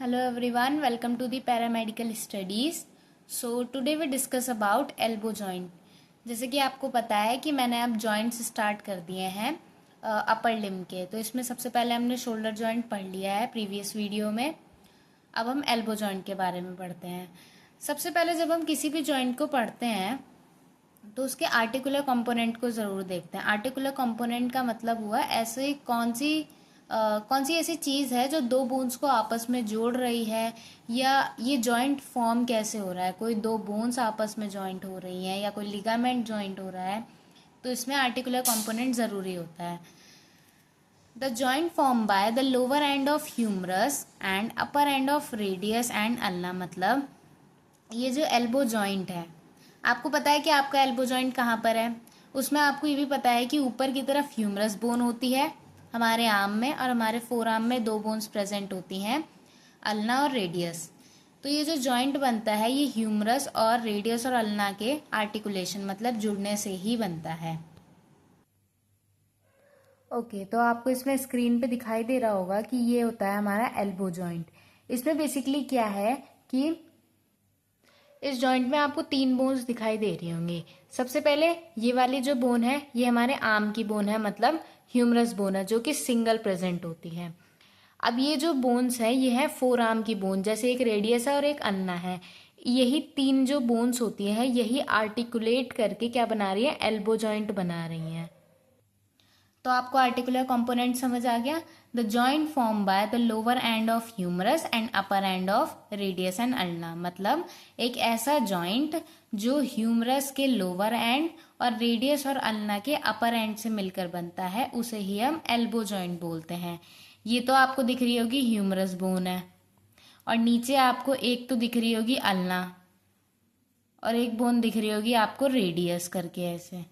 Hello everyone, welcome to the paramedical studies. So today we discuss about elbow joint. जैसे कि आपको पता है कि मैंने अब जॉइंट्स स्टार्ट कर दिए हैं अपर लिम्ब के। तो इसमें सबसे पहले हमने शोल्डर जॉइंट पढ़ लिया है प्रीवियस वीडियो में। अब हम एल्बो जॉइंट के बारे में पढ़ते हैं। सबसे पहले जब हम किसी भी जॉइंट को पढ़ते हैं तो उसके आर्टिकुलर कंपोनेंट को ज़रूर देखते हैं। आर्टिकुलर कंपोनेंट का मतलब हुआ ऐसे कौन सी ऐसी चीज़ है जो दो बोन्स को आपस में जोड़ रही है, या ये जॉइंट फॉर्म कैसे हो रहा है। कोई दो बोन्स आपस में जॉइंट हो रही हैं या कोई लिगामेंट जॉइंट हो रहा है, तो इसमें आर्टिकुलर कंपोनेंट ज़रूरी होता है। The joint form by the lower end of humerus and upper end of radius and ulna. मतलब ये जो एल्बो जॉइंट है, आपको पता है कि आपका एल्बो जॉइंट कहाँ पर है। उसमें आपको ये भी पता है कि ऊपर की तरफ ह्यूमरस बोन होती है हमारे आर्म में, और हमारे फोर आर्म में दो बोन्स प्रेजेंट होती हैं, अल्ना और रेडियस। तो ये जो जॉइंट बनता है ये ह्यूमरस और रेडियस और अल्ना के आर्टिकुलेशन मतलब जुड़ने से ही बनता है। ओके, तो आपको इसमें स्क्रीन पे दिखाई दे रहा होगा कि ये होता है हमारा एल्बो जॉइंट। इसमें बेसिकली क्या है कि इस जॉइंट में आपको तीन बोन्स दिखाई दे रही होंगी। सबसे पहले ये वाली जो बोन है ये हमारे आर्म की बोन है, मतलब ह्यूमरस बोन है, जो कि सिंगल प्रेजेंट होती है। अब ये जो बोन्स है ये है फोर आर्म की बोन, जैसे एक रेडियस है और एक अल्ना है। यही तीन जो बोन्स होती हैं यही आर्टिकुलेट करके क्या बना रही है, एल्बो जॉइंट बना रही हैं। तो आपको आर्टिकुलर कंपोनेंट समझ आ गया। The joint form by the lower end of humerus and upper end of radius and ulna. मतलब एक ऐसा जॉइंट जो ह्यूमरस के लोअर एंड और रेडियस और अल्ना के अपर एंड से मिलकर बनता है उसे ही हम एल्बो जॉइंट बोलते हैं। ये तो आपको दिख रही होगी ह्यूमरस बोन है, और नीचे आपको एक तो दिख रही होगी अल्ना, और एक बोन दिख रही होगी आपको रेडियस करके ऐसे।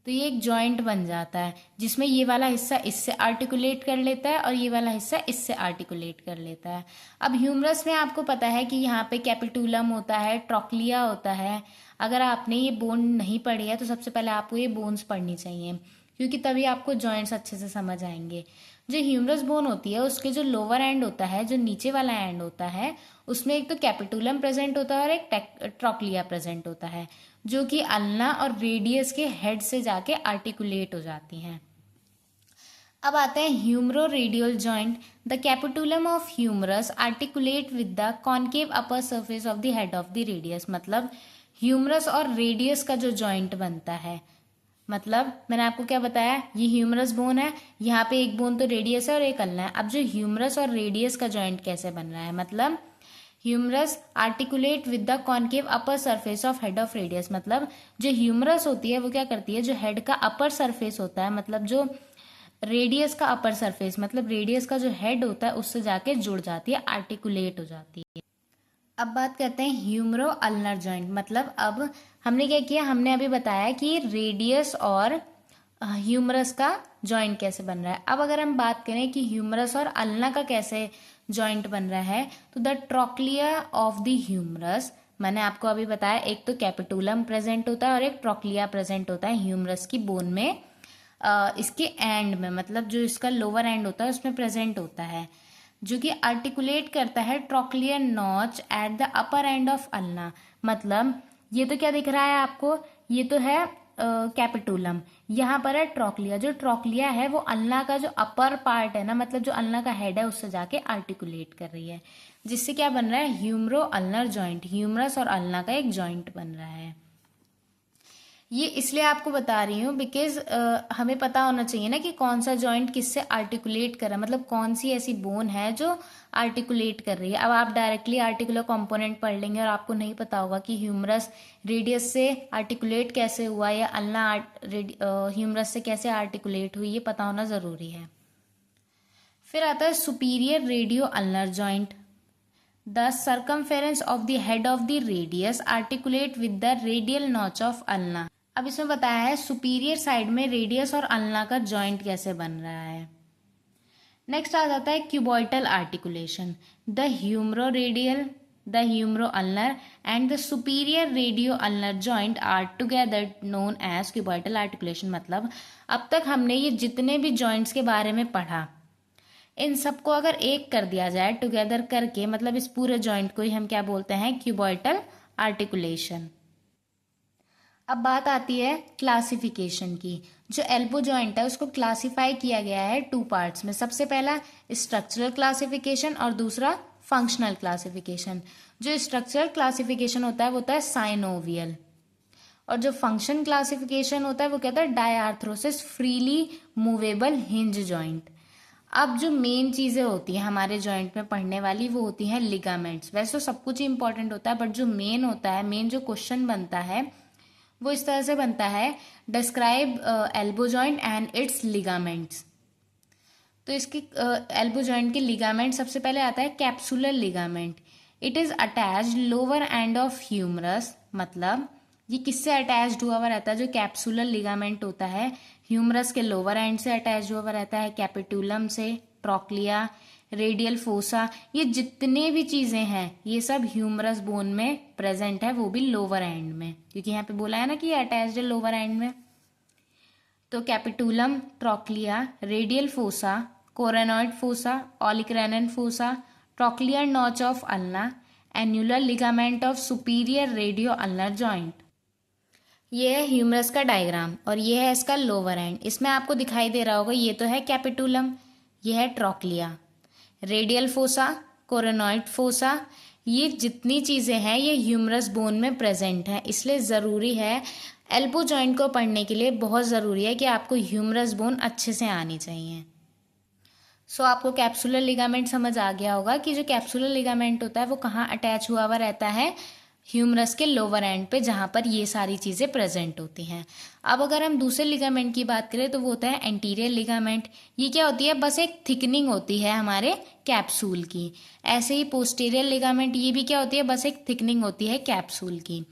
तो ये एक जॉइंट बन जाता है जिसमें ये वाला हिस्सा इससे आर्टिकुलेट कर लेता है और ये वाला हिस्सा इससे आर्टिकुलेट कर लेता है। अब ह्यूमरस में आपको पता है कि यहाँ पे कैपिटुलम होता है, ट्रोक्लिया होता है। अगर आपने ये बोन नहीं पढ़ी है तो सबसे पहले आपको ये बोन्स पढ़नी चाहिए, क्योंकि तभी आपको जॉइंट्स अच्छे से समझ आएंगे। जो ह्यूमरस बोन होती है उसके जो लोअर एंड होता है, जो नीचे वाला एंड होता है, उसमें एक तो कैपिटुलम प्रेजेंट होता है और एक ट्रोक्लिया प्रेजेंट होता है, जो कि अल्ना और रेडियस के हेड से जाके आर्टिकुलेट हो जाती हैं। अब आते हैं humero radial joint. The capitulum of humerus articulate with the concave upper surface of the head of the radius. मतलब ह्यूमरस और रेडियस का जो जॉइंट बनता है, मतलब मैंने आपको क्या बताया, ये ह्यूमरस बोन है, यहाँ पे एक बोन तो रेडियस है और एक अल्ना है। अब जो ह्यूमरस और रेडियस का जॉइंट कैसे बन रहा है, मतलब humerus articulate with the concave upper surface of head of radius. मतलब जो ह्यूमरस होती है वो क्या करती है, जो हेड का अपर सरफेस होता है, मतलब जो रेडियस का अपर सरफेस, मतलब रेडियस का जो हेड होता है उससे जाके जुड़ जाती है, आर्टिकुलेट हो जाती है। अब बात करते हैं ह्यूमरो अल्नर जॉइंट। मतलब अब हमने क्या किया, हमने अभी बताया कि रेडियस और ह्यूमरस का जॉइंट कैसे बन रहा है। अब अगर हम बात करें कि ह्यूमरस और अल्ना का कैसे जॉइंट बन रहा है, तो the trochlea of the humerus, मैंने आपको अभी बताया एक तो कैपिटुलम प्रेजेंट होता है और एक ट्रोक्लिया प्रेजेंट होता है ह्यूमरस की बोन में, इसके एंड में, मतलब जो इसका लोअर एंड होता है उसमें प्रेजेंट होता है, जो कि आर्टिकुलेट करता है trochlear notch at the upper end of ulna. मतलब ये तो क्या दिख रहा है आपको, ये तो है कैपिटुलम, यहाँ पर है ट्रोक्लिया। जो ट्रोक्लिया है वो अल्ना का जो अपर पार्ट है ना, मतलब जो अल्ना का हेड है उससे जाके आर्टिकुलेट कर रही है, जिससे क्या बन रहा है, ह्यूमरो अल्नर जॉइंट। ह्यूमरस और अल्ना का एक जॉइंट बन रहा है। ये इसलिए आपको बता रही हूँ बिकॉज हमें पता होना चाहिए ना कि कौन सा जॉइंट किससे आर्टिकुलेट कर रहा है, मतलब कौन सी ऐसी बोन है जो आर्टिकुलेट कर रही है। अब आप डायरेक्टली आर्टिकुलर कंपोनेंट पढ़ लेंगे और आपको नहीं पता होगा कि ह्यूमरस रेडियस से आर्टिकुलेट कैसे हुआ या अल्ना ह्यूमरस से कैसे आर्टिकुलेट हुई, ये पता होना ज़रूरी है। फिर आता है superior radio ulnar joint. The circumference of the head of the radius articulate with the radial notch of ulna. अब इसमें बताया है सुपीरियर साइड में रेडियस और अल्ना का जॉइंट कैसे बन रहा है। नेक्स्ट आ जाता है cubital articulation. The humero radial, the humero ulnar and the superior radio ulnar joint are together known as cubital articulation. मतलब अब तक हमने ये जितने भी जॉइंट्स के बारे में पढ़ा, इन सबको अगर एक कर दिया जाए टुगेदर करके, मतलब इस पूरे जॉइंट को ही हम क्या बोलते हैं, क्यूबॉइटल आर्टिकुलेशन। अब बात आती है क्लासिफिकेशन की। जो एल्बो जॉइंट है उसको क्लासिफाई किया गया है टू पार्ट्स में। सबसे पहला स्ट्रक्चरल क्लासिफिकेशन और दूसरा फंक्शनल क्लासिफिकेशन। जो स्ट्रक्चरल क्लासिफिकेशन होता है वो होता है साइनोवियल, और जो फंक्शन क्लासिफिकेशन होता है वो कहता है डायआर्थरोसिस फ्रीली मूवेबल हिंज जॉइंट। अब जो मेन चीजें होती हैं हमारे जॉइंट में पढ़ने वाली वो होती हैं लिगामेंट्स। वैसे तो सब कुछ ही इंपॉर्टेंट होता है, बट जो मेन होता है, मेन जो क्वेश्चन बनता है वो इस तरह से बनता है, describe elbow joint and it's ligaments. तो इसकी एल्बो जॉइंट के लिगामेंट सबसे पहले आता है capsular ligament. It is attached lower end of humerus, मतलब ये किससे अटैच्ड हुआ हुआ रहता है, जो कैप्सुलर लिगामेंट होता है ह्यूमरस के लोअर एंड से अटैच हुआ हुआ रहता है, कैपिटुलम से, ट्रोक्लिया, रेडियल फोसा, ये जितने भी चीजें हैं ये सब ह्यूमरस बोन में प्रेजेंट है, वो भी लोअर एंड में, क्योंकि यहाँ पे बोला है ना कि ये अटैच्ड है लोअर एंड में। तो capitulum, trochlea, radial fossa, coronoid fossa, olecranon fossa, trochlear notch of ulna, annular ligament of superior radio ulnar joint. ये है ह्यूमरस का डायग्राम और ये है इसका लोअर एंड। इसमें आपको दिखाई दे रहा होगा, ये तो है कैपिटुलम, ये है trochlea, radial fossa, coronoid fossa, ये जितनी चीज़ें हैं ये ह्यूमरस बोन में प्रेजेंट है। इसलिए ज़रूरी है एल्बो जॉइंट को पढ़ने के लिए, बहुत ज़रूरी है कि आपको ह्यूमरस बोन अच्छे से आनी चाहिए। सो आपको कैप्सुलर लिगामेंट समझ आ गया होगा कि जो कैप्सुलर लिगामेंट होता है वो कहाँ अटैच हुआ हुआ रहता है, ह्यूमरस के लोअर एंड पे, जहाँ पर ये सारी चीज़ें प्रेजेंट होती हैं। अब अगर हम दूसरे लिगामेंट की बात करें तो वो होता है एंटीरियर लिगामेंट। ये क्या होती है, बस एक थिकनिंग होती है हमारे कैप्सूल की। ऐसे ही पोस्टीरियर लिगामेंट, ये भी क्या होती है, बस एक थिकनिंग होती है कैप्सूल की।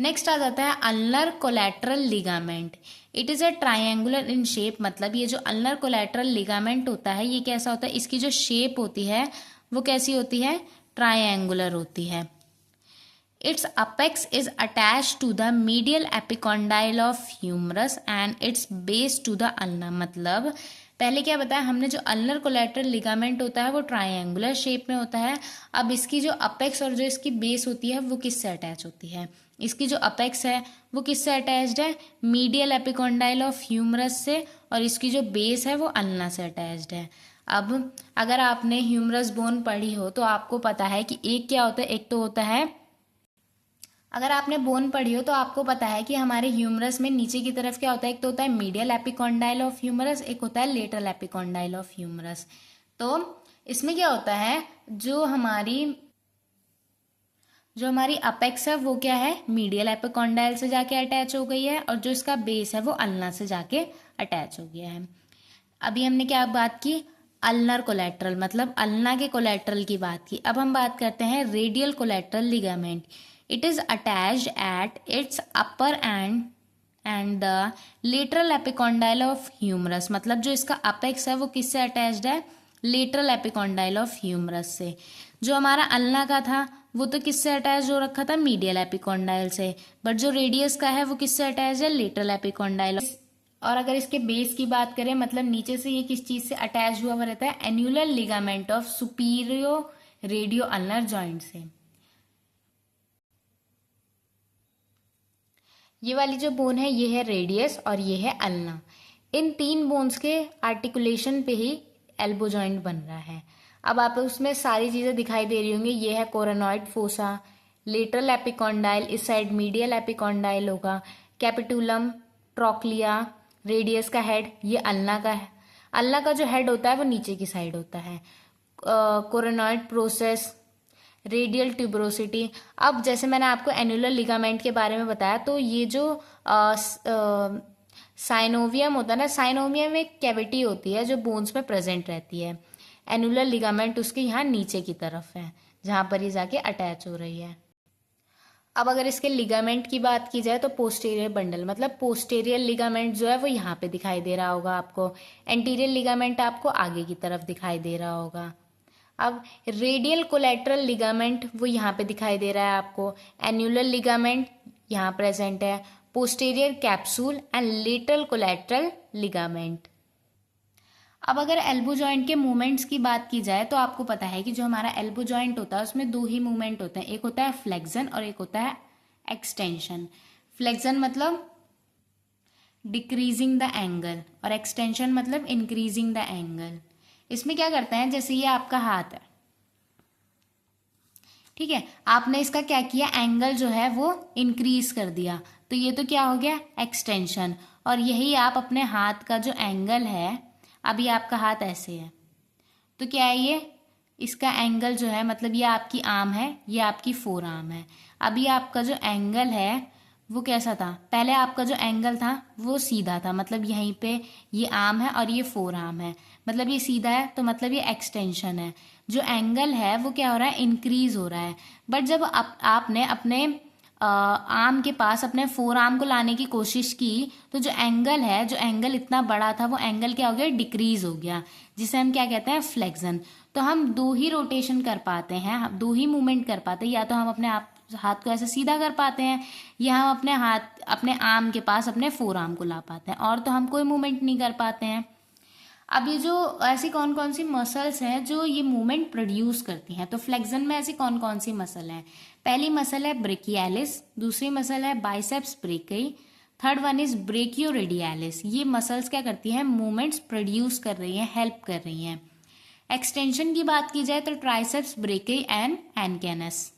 नेक्स्ट आ जाता है ulnar collateral ligament. It is a triangular in shape, मतलब ये जो अल्नर कोलैटरल लिगामेंट होता है ये कैसा होता है, इसकी जो शेप होती है वो कैसी होती है, ट्रायंगुलर होती है। Its apex is attached to the medial epicondyle of humerus and its base to the ulna। मतलब पहले क्या बताया हमने, जो अल्नर कोलैटरल लिगामेंट होता है वो ट्रायंगुलर शेप में होता है। अब इसकी जो अपेक्स और जो इसकी बेस होती है वो किससे अटैच होती है, इसकी जो अपेक्स है वो किससे अटैच्ड है, मीडियल एपिकोंडाइल ऑफ ह्यूमरस से, और इसकी जो बेस है वो अल्ना से अटैच्ड है। अब अगर आपने ह्यूमरस बोन पढ़ी हो तो आपको पता है कि एक क्या होता है, एक तो होता है, अगर आपने बोन पढ़ी हो तो आपको पता है कि हमारे ह्यूमरस में नीचे की तरफ क्या होता है, एक तो होता है मीडियल एपिकोंडाइल ऑफ ह्यूमरस, एक होता है लेटरल एपिकोंडाइल ऑफ ह्यूमरस। तो इसमें क्या होता है, जो हमारी अपेक्स है वो क्या है, मीडियल एपिकोंडाइल से जाके अटैच हो गई है, और जो इसका बेस है वो अल्ना से जाके अटैच हो गया है। अभी हमने क्या बात की, अल्नर कोलैटरल, मतलब अल्ना के कोलैटरल की बात की। अब हम बात करते हैं radial collateral ligament. It is attached at its upper end the lateral epicondyle of humerus, मतलब जो इसका अपेक्स है वो किससे अटैच्ड है, लेटरल एपिकोंडाइल ऑफ ह्यूमरस से। जो हमारा अल्ना का था वो तो किससे अटैच हो रखा था, मीडियल एपिकोंडाइल से, बट जो रेडियस का है वो किससे अटैच है, लेटरल एपिकोंडाइल। और अगर इसके बेस की बात करें, मतलब नीचे से ये किस चीज से अटैच हुआ रहता है, annular ligament of superior radio ulnar joint से। ये वाली जो बोन है ये है रेडियस और ये है अल्ना। इन तीन बोन्स के आर्टिकुलेशन पे ही एल्बो जॉइंट बन रहा है। अब आप उसमें सारी चीजें दिखाई दे रही होंगी, ये है कोरोनॉइड फोसा, लेटरल एपिकोंडाइल, इस साइड मीडियल एपिकोंडाइल होगा, कैपिटुलम, ट्रोक्लिया, रेडियस का हेड, ये अल्ना का है। अल्ना का जो हेड होता है वो नीचे की साइड होता है। Coronoid process, radial tuberosity. अब जैसे मैंने आपको एन्युलर लिगामेंट के बारे में बताया, तो ये जो साइनोवियम होता है ना, साइनोवियम एक कैविटी होती है जो बोन्स में प्रेजेंट रहती है। एन्युलर लिगामेंट उसके यहाँ नीचे की तरफ है जहाँ पर ये जाके अटैच हो रही है। अब अगर इसके लिगामेंट की बात की जाए तो पोस्टीरियर बंडल, मतलब पोस्टीरियर लिगामेंट जो है वो यहाँ पे दिखाई दे रहा होगा आपको, एंटीरियर लिगामेंट आपको आगे की तरफ दिखाई दे रहा होगा। अब रेडियल कोलैटरल लिगामेंट वो यहाँ पे दिखाई दे रहा है आपको, एन्युलर लिगामेंट यहाँ प्रेजेंट है, posterior capsule and lateral collateral ligament. अब अगर एल्बो जॉइंट के मूवमेंट्स की बात की जाए तो आपको पता है कि जो हमारा एल्बो जॉइंट होता है उसमें दो ही मूवमेंट होते हैं, एक होता है फ्लेक्शन और एक होता है एक्सटेंशन। फ्लेक्शन मतलब डिक्रीजिंग द एंगल और एक्सटेंशन मतलब इंक्रीजिंग द एंगल। इसमें क्या करते हैं, जैसे ये आपका हाथ है, ठीक है, आपने इसका क्या किया, एंगल जो है वो इंक्रीज कर दिया, तो ये तो क्या हो गया, एक्सटेंशन। और यही आप अपने हाथ का जो एंगल है, अभी आपका हाथ ऐसे है तो क्या है ये, इसका एंगल जो है, मतलब ये आपकी आर्म है, ये आपकी फोर आर्म है। अभी आपका जो एंगल है वो कैसा था, पहले आपका जो एंगल था वो सीधा था, मतलब यहीं पे ये आर्म है और ये फोर आर्म है, मतलब ये सीधा है तो मतलब ये एक्सटेंशन है। जो एंगल है वो क्या हो रहा है, इंक्रीज हो रहा है। बट जब आपने अपने आर्म के पास अपने फोर आर्म को लाने की कोशिश की तो जो एंगल है, जो एंगल इतना बड़ा था वो एंगल क्या हो गया, डिक्रीज हो गया, जिसे हम क्या कहते हैं, फ्लेक्शन। तो हम दो ही रोटेशन कर पाते हैं, दो ही मूवमेंट कर पाते हैं, या तो हम अपने आप हाथ को ऐसे सीधा कर पाते हैं, या हम अपने हाथ अपने आर्म के पास अपने फोर आर्म को ला पाते हैं, और तो हम कोई मूवमेंट नहीं कर पाते हैं। अब ये जो ऐसी कौन कौन सी मसल्स हैं जो ये मूवमेंट प्रोड्यूस करती हैं, तो फ्लेक्शन में ऐसी कौन कौन सी मसल हैं, पहली मसल है ब्रेकियालिस, दूसरी मसल है biceps brachii, third one is brachioradialis. ये मसल्स क्या करती हैं, मूवमेंट्स प्रोड्यूस कर रही हैं, हेल्प कर रही हैं। एक्सटेंशन की बात की जाए तो ट्राइसेप्स ब्रेकी एंड एनकेनस।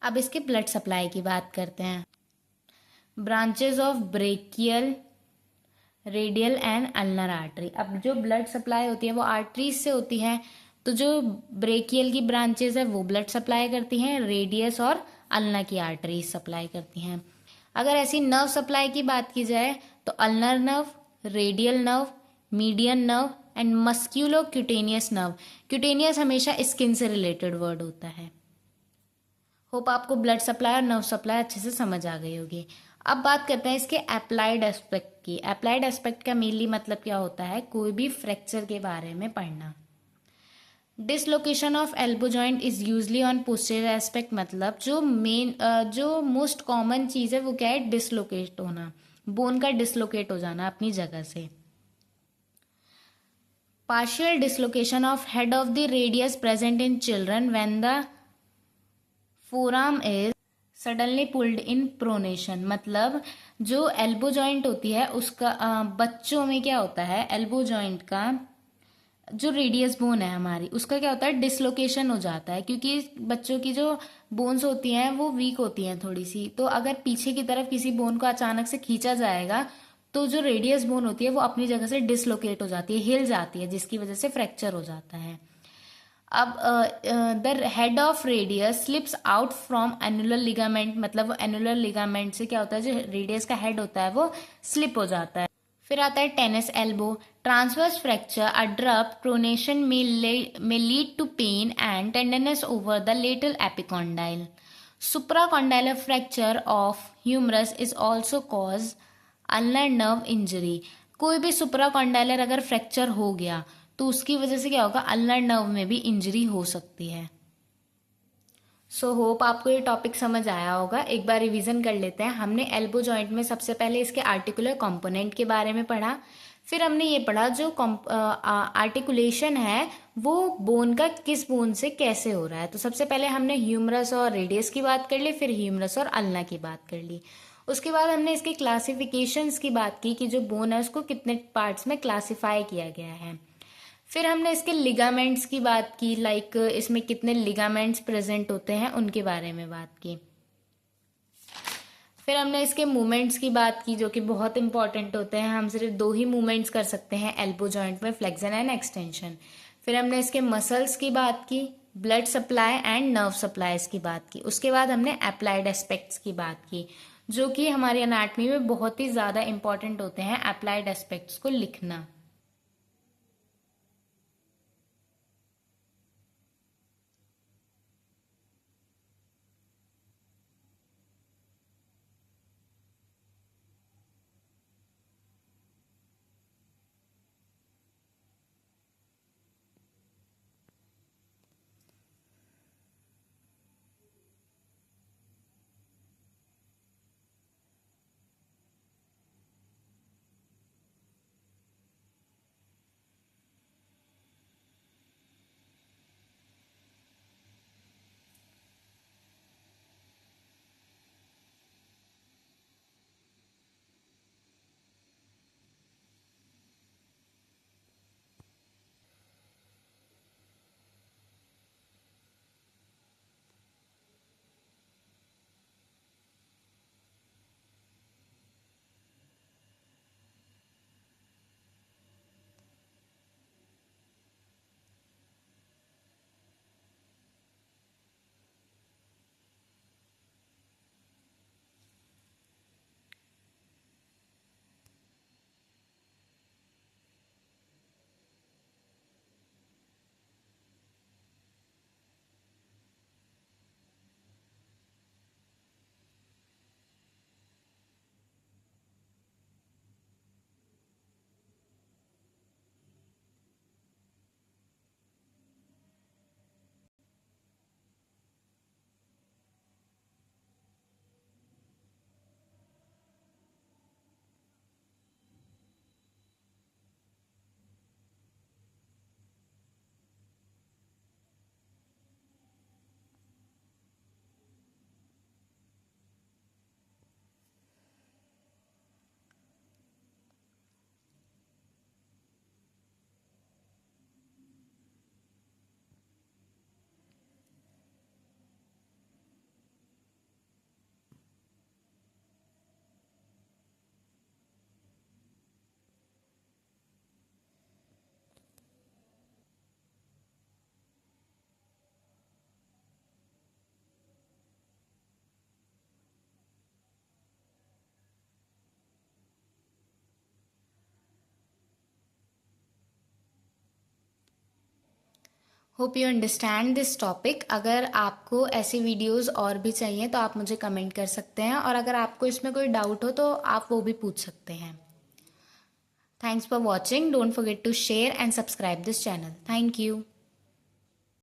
अब इसके ब्लड सप्लाई की बात करते हैं। Branches of brachial, radial and ulnar artery. अब जो ब्लड सप्लाई होती है वो आर्टरीज से होती है, तो जो ब्रेकियल की ब्रांचेस है वो ब्लड सप्लाई करती हैं, रेडियस और अल्नर की आर्टरीज सप्लाई करती हैं। अगर ऐसी नर्व सप्लाई की बात की जाए तो ulnar nerve, radial nerve, median nerve and musculo cutaneous nerve. Cutaneous हमेशा स्किन से रिलेटेड वर्ड होता है। होप आपको ब्लड सप्लाई और नर्व सप्लाई अच्छे से समझ आ गई होगी। अब बात करते हैं इसके अप्लाइड एस्पेक्ट की। अप्लाइड एस्पेक्ट का मेनली मतलब क्या होता है, कोई भी फ्रैक्चर के बारे में पढ़ना। Dislocation of elbow joint is usually on posterior aspect, मतलब जो मोस्ट कॉमन चीज़ है वो क्या है, डिसलोकेट होना, बोन का डिसलोकेट हो जाना अपनी जगह से। Partial dislocation of head of the radius present in children when the forearm is suddenly pulled in pronation, मतलब जो एल्बो जॉइंट होती है उसका बच्चों में क्या होता है, एल्बो जॉइंट का जो रेडियस बोन है हमारी, उसका क्या होता है, डिसलोकेशन हो जाता है, क्योंकि बच्चों की जो बोन्स होती हैं वो वीक होती हैं थोड़ी सी, तो अगर पीछे की तरफ किसी बोन को अचानक से खींचा जाएगा तो जो रेडियस बोन होती है वो अपनी जगह से डिसलोकेट हो जाती है, हिल जाती है, जिसकी वजह से फ्रैक्चर हो जाता है। अब the head of radius slips out from annular ligament, मतलब एनुलर लिगामेंट से क्या होता है, जो रेडियस का हेड होता है वो स्लिप हो जाता है। फिर आता है tennis elbow. Transverse fracture abrupt pronation में lead to pain and tenderness over the lateral epicondyle. Supracondylar fracture of humerus is also cause ulnar nerve injury. कोई भी सुप्राकॉन्डाइलर अगर फ्रैक्चर हो गया तो उसकी वजह से क्या होगा, अल्नर नर्व में भी इंजरी हो सकती है। सो होप आपको ये टॉपिक समझ आया होगा। एक बार रिवीजन कर लेते हैं। हमने एल्बो जॉइंट में सबसे पहले इसके आर्टिकुलर कंपोनेंट के बारे में पढ़ा, फिर हमने ये पढ़ा जो आर्टिकुलेशन है वो बोन का किस बोन से कैसे हो रहा है। तो सबसे पहले हमने ह्यूमरस और रेडियस की बात कर ली, फिर ह्यूमरस और अल्ना की बात कर ली। उसके बाद हमने इसके क्लासिफिकेशंस की बात की कि जो बोन है उसको कितने पार्ट्स में क्लासिफाई किया गया है। फिर हमने इसके लिगामेंट्स की बात की, लाइक इसमें कितने लिगामेंट्स प्रेजेंट होते हैं उनके बारे में बात की। फिर हमने इसके मूवमेंट्स की बात की जो कि बहुत इंपॉर्टेंट होते हैं, हम सिर्फ दो ही मूवमेंट्स कर सकते हैं एल्बो जॉइंट में, फ्लेक्शन एंड एक्सटेंशन। फिर हमने इसके मसल्स की बात की, blood supply and nerve supplies की बात की। उसके बाद हमने अप्लाइड एस्पेक्ट्स की बात की जो कि हमारी एनाटमी में बहुत ही ज़्यादा इंपॉर्टेंट होते हैं, अप्लाइड एस्पेक्ट्स को लिखना। Hope you understand this topic. अगर आपको ऐसी वीडियोस और भी चाहिए तो आप मुझे कमेंट कर सकते हैं, और अगर आपको इसमें कोई डाउट हो तो आप वो भी पूछ सकते हैं। Thanks for watching. Don't forget to share and subscribe this channel. Thank you.